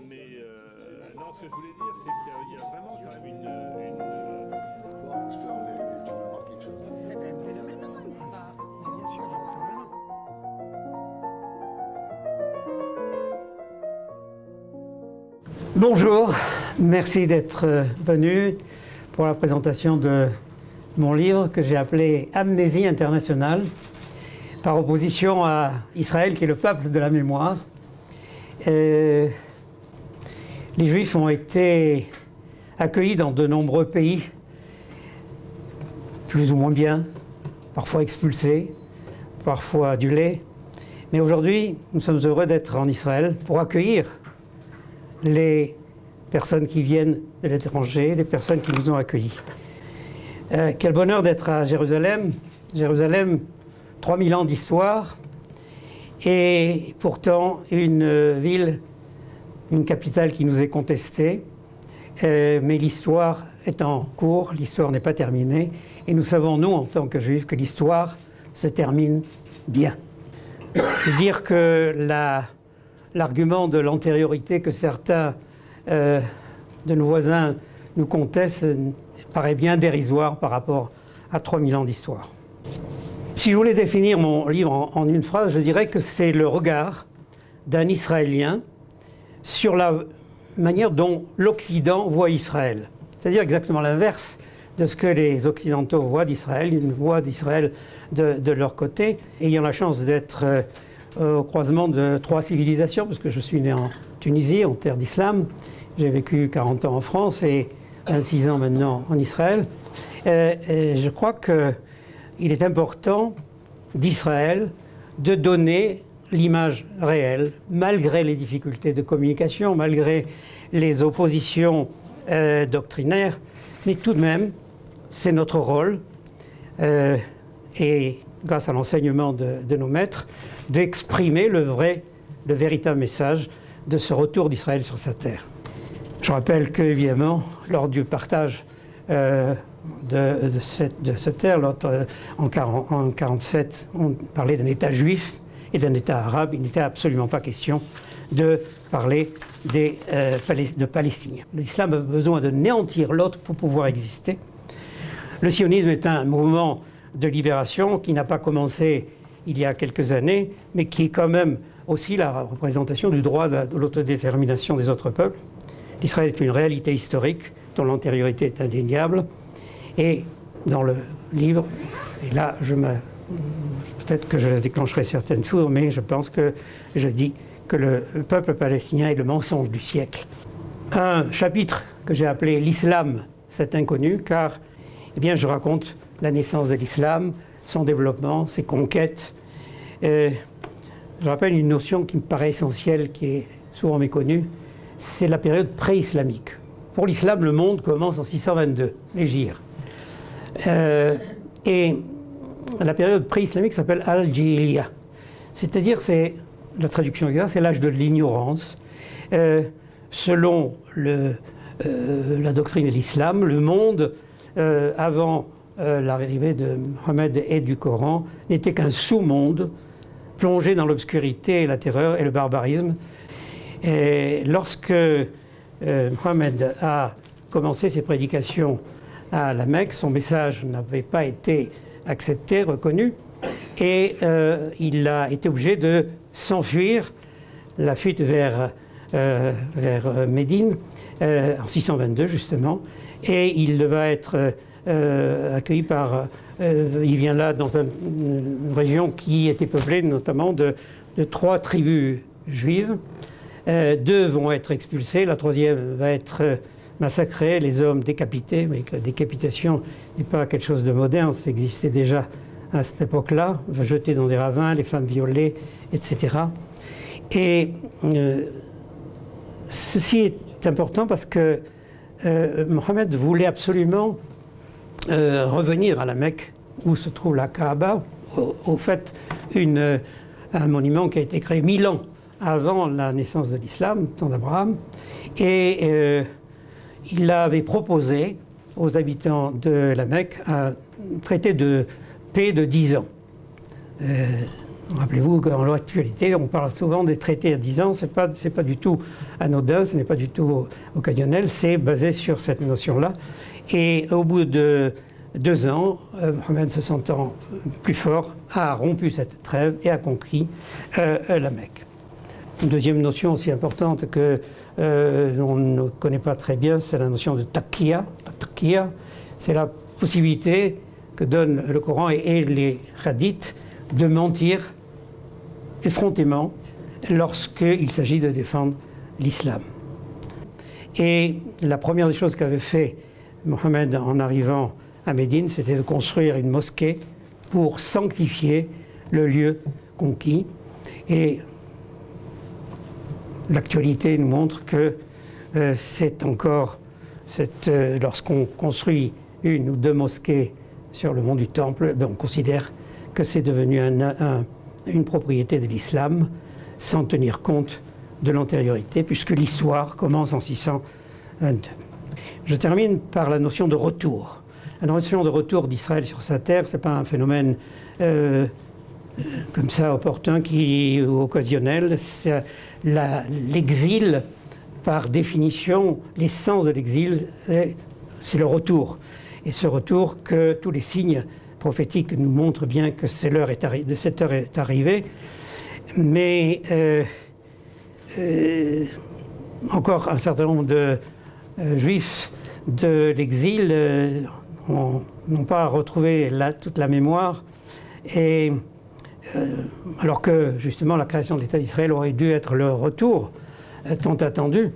Mais non, ce que je voulais dire, c'est qu'il y a vraiment quand même une... Bon, je te renverrai, tu me marques quelque chose. Eh bien, fais le maintenant. Bien sûr. Bonjour, merci d'être venu pour la présentation de mon livre que j'ai appelé Amnésie internationale, par opposition à Israël qui est le peuple de la mémoire. Les Juifs ont été accueillis dans de nombreux pays, plus ou moins bien, parfois expulsés, parfois adulés. Mais aujourd'hui, nous sommes heureux d'être en Israël pour accueillir les personnes qui viennent de l'étranger, les personnes qui nous ont accueillis. Quel bonheur d'être à Jérusalem. Jérusalem, 3000 ans d'histoire, et pourtant une ville, une capitale qui nous est contestée. Mais l'histoire est en cours, l'histoire n'est pas terminée, et nous savons, nous, en tant que Juifs, que l'histoire se termine bien. C'est dire que l'argument de l'antériorité que certains de nos voisins nous contestent paraît bien dérisoire par rapport à 3000 ans d'histoire. Si je voulais définir mon livre en une phrase, je dirais que c'est le regard d'un Israélien sur la manière dont l'Occident voit Israël. C'est-à-dire exactement l'inverse de ce que les Occidentaux voient d'Israël. Ils voient d'Israël de leur côté. Ayant la chance d'être au croisement de 3 civilisations, parce que je suis né en Tunisie, en terre d'islam. J'ai vécu 40 ans en France et 26 ans maintenant en Israël. Je crois qu'il est important d'Israël de donner l'image réelle, malgré les difficultés de communication, malgré les oppositions doctrinaires. Mais tout de même, c'est notre rôle, et grâce à l'enseignement de nos maîtres, d'exprimer le véritable message de ce retour d'Israël sur sa terre. Je rappelle que, évidemment, lors du partage de cette terre, en 1947, on parlait d'un État juif et d'un État arabe. Il n'était absolument pas question de parler de Palestiniens. L'islam a besoin de néantir l'autre pour pouvoir exister. Le sionisme est un mouvement de libération qui n'a pas commencé il y a quelques années, mais qui est quand même aussi la représentation du droit de l'autodétermination des autres peuples. L'Israël est une réalité historique dont l'antériorité est indéniable. Et dans le livre, et là, peut-être que je déclencherai certaines foudres, mais je pense que je dis que le peuple palestinien est le mensonge du siècle. Un chapitre que j'ai appelé « L'islam, c'est inconnu », car eh bien, je raconte la naissance de l'islam, son développement, ses conquêtes. Je rappelle une notion qui me paraît essentielle, qui est souvent méconnue, c'est la période pré-islamique. Pour l'islam, le monde commence en 622, l'Hégire. Et la période pré-islamique s'appelle Al-Jahiliya. C'est-à-dire, la traduction exacte, c'est l'âge de l'ignorance. Selon la doctrine de l'islam, le monde, avant l'arrivée de Mohammed et du Coran, n'était qu'un sous-monde plongé dans l'obscurité, la terreur et le barbarisme. Et lorsque Mohammed a commencé ses prédications à la Mecque, son message n'avait pas été accepté, reconnu, et il a été obligé de s'enfuir, la fuite vers Médine, en 622 justement, et il va être accueilli par... il vient là dans une région qui était peuplée notamment de 3 tribus juives. 2 vont être expulsés, la 3e va être massacrée, les hommes décapités, mais la décapitation n'est pas quelque chose de moderne, ça existait déjà à cette époque-là, jetés dans des ravins, les femmes violées, etc. Et ceci est important parce que Mohammed voulait absolument revenir à la Mecque, où se trouve la Kaaba, au fait un monument qui a été créé 1000 ans avant la naissance de l'islam, temps d'Abraham, et il avait proposé aux habitants de la Mecque un traité de paix de 10 ans. Rappelez-vous qu'en l'actualité, on parle souvent des traités à 10 ans, c'est pas du tout anodin, ce n'est pas du tout occasionnel, c'est basé sur cette notion-là. Et au bout de 2 ans, Mohammed, se sentant plus fort, a rompu cette trêve et a conquis la Mecque. Une deuxième notion aussi importante que on ne connaît pas très bien, c'est la notion de taqiyya. La taqiyya, c'est la possibilité que donne le Coran et les hadiths de mentir effrontément lorsqu'il s'agit de défendre l'islam. Et la première des choses qu'avait fait Mohammed en arrivant à Médine, c'était de construire une mosquée pour sanctifier le lieu conquis. Et l'actualité nous montre que c'est encore, lorsqu'on construit 1 ou 2 mosquées sur le mont du Temple, on considère que c'est devenu une propriété de l'islam sans tenir compte de l'antériorité, puisque l'histoire commence en 622. Je termine par la notion de retour. La notion de retour d'Israël sur sa terre, ce n'est pas un phénomène comme ça opportun ou occasionnel. L'exil, par définition, l'essence de l'exil, c'est le retour. Et ce retour que tous les signes prophétiques nous montrent bien que cette heure est arrivée. Mais encore un certain nombre de juifs de l'exil n'ont pas retrouvé toute la mémoire. Et alors que justement la création de l'État d'Israël aurait dû être le retour tant attendu,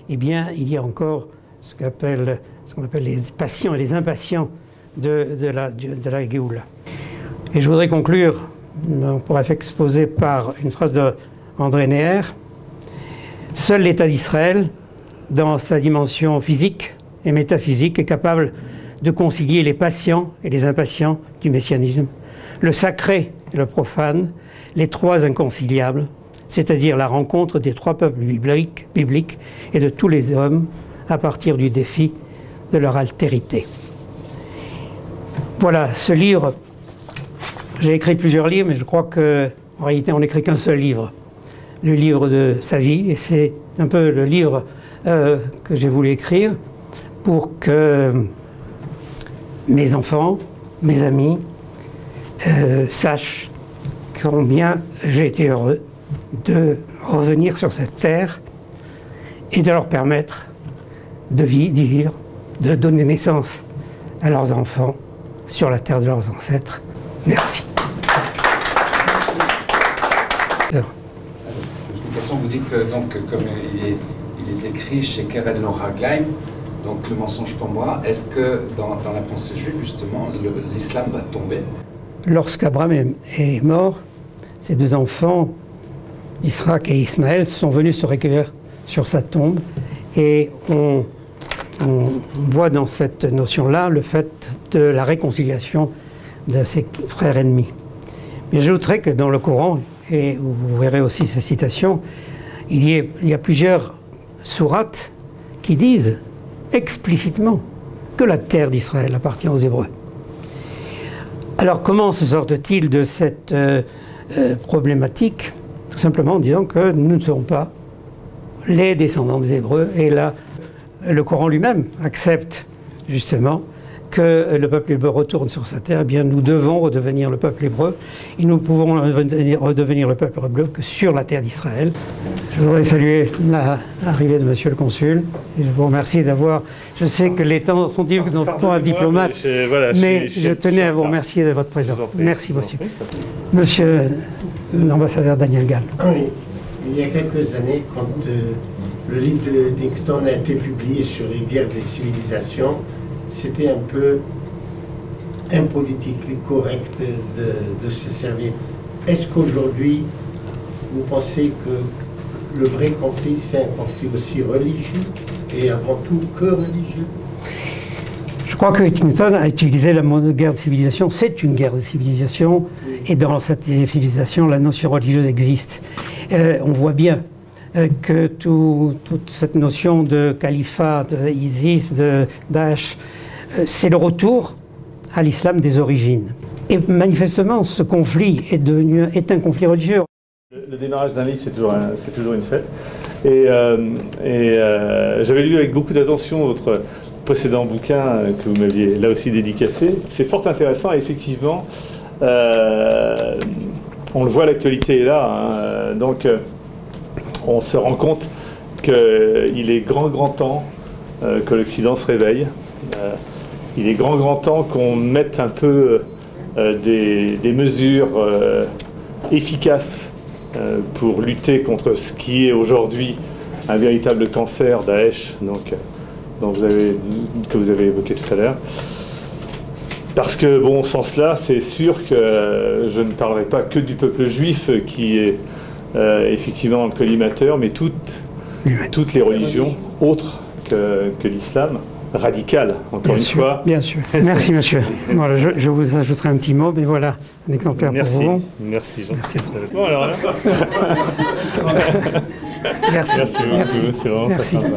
eh bien il y a encore ce qu'on appelle les patients et les impatients de la Géoula. Et je voudrais conclure, pour être exposé par une phrase d'André Neher. Seul l'État d'Israël, dans sa dimension physique et métaphysique, est capable de concilier les patients et les impatients du messianisme, le sacré et le profane, les 3 inconciliables, c'est-à-dire la rencontre des 3 peuples bibliques et de tous les hommes à partir du défi de leur altérité. Voilà, ce livre, j'ai écrit plusieurs livres, mais je crois qu'en réalité on n'écrit qu'un seul livre, le livre de sa vie, et c'est un peu le livre que j'ai voulu écrire pour que mes enfants, mes amis, sachent combien j'ai été heureux de revenir sur cette terre et de leur permettre d'y vivre, de donner naissance à leurs enfants sur la terre de leurs ancêtres. Merci. De toute façon, vous dites donc que comme il est écrit chez Keren Loraglaim, donc le mensonge tombera. Est-ce que dans la pensée juive, justement, l'islam va tomber? Lorsqu'Abraham est mort, ses 2 enfants, Isaac et Ismaël, sont venus se recueillir sur sa tombe. Et on voit dans cette notion-là le fait de la réconciliation de ses frères ennemis. Mais j'ajouterais que dans le Coran, et vous verrez aussi ces citations, il y a plusieurs sourates qui disent explicitement que la terre d'Israël appartient aux Hébreux. Alors comment se sortent-ils de cette problématique? Tout simplement en disant que nous ne serons pas les descendants des Hébreux. Et là, le Coran lui-même accepte justement que le peuple hébreu retourne sur sa terre. Eh bien, nous devons redevenir le peuple hébreu. Et nous pouvons redevenir le peuple hébreu que sur la terre d'Israël. Je voudrais saluer l'arrivée de Monsieur le Consul. Et je vous remercie d'avoir... Je sais que les temps sont durs pour un diplomate, mais je tenais à vous remercier de votre présence. Merci, monsieur. Monsieur l'ambassadeur Daniel Gall. Oui, il y a quelques années, quand le livre de Dinkton a été publié sur les guerres des civilisations, c'était un peu impolitique, correct de se servir. Est-ce qu'aujourd'hui, vous pensez que le vrai conflit, c'est un conflit aussi religieux et avant tout que religieux? Je crois que Dinkton a utilisé le mot de guerre de civilisation. C'est une guerre de civilisation, et dans cette civilisation, la notion religieuse existe. On voit bien que toute cette notion de califat, d'ISIS, de Daesh, c'est le retour à l'islam des origines. Et manifestement, ce conflit est un conflit religieux. Le démarrage d'un livre, c'est toujours une fête. Et j'avais lu avec beaucoup d'attention votre précédent bouquin que vous m'aviez là aussi dédicacé. C'est fort intéressant et effectivement, on le voit, l'actualité est là. Hein, donc, on se rend compte qu'il est grand temps que l'Occident se réveille. Il est grand temps qu'on mette un peu des mesures efficaces pour lutter contre ce qui est aujourd'hui un véritable cancer, Daesh, donc, que vous avez évoqué tout à l'heure. Parce que, bon, au sens là, c'est sûr que je ne parlerai pas que du peuple juif qui est effectivement le collimateur, mais toutes les religions autres que l'islam, radicales, encore une fois. Bien sûr. Merci, monsieur. Voilà, je vous ajouterai un petit mot, mais voilà, un exemplaire pour vous. Merci, Jean. Bon, alors là. Merci. Merci beaucoup, c'est vraiment très sympa.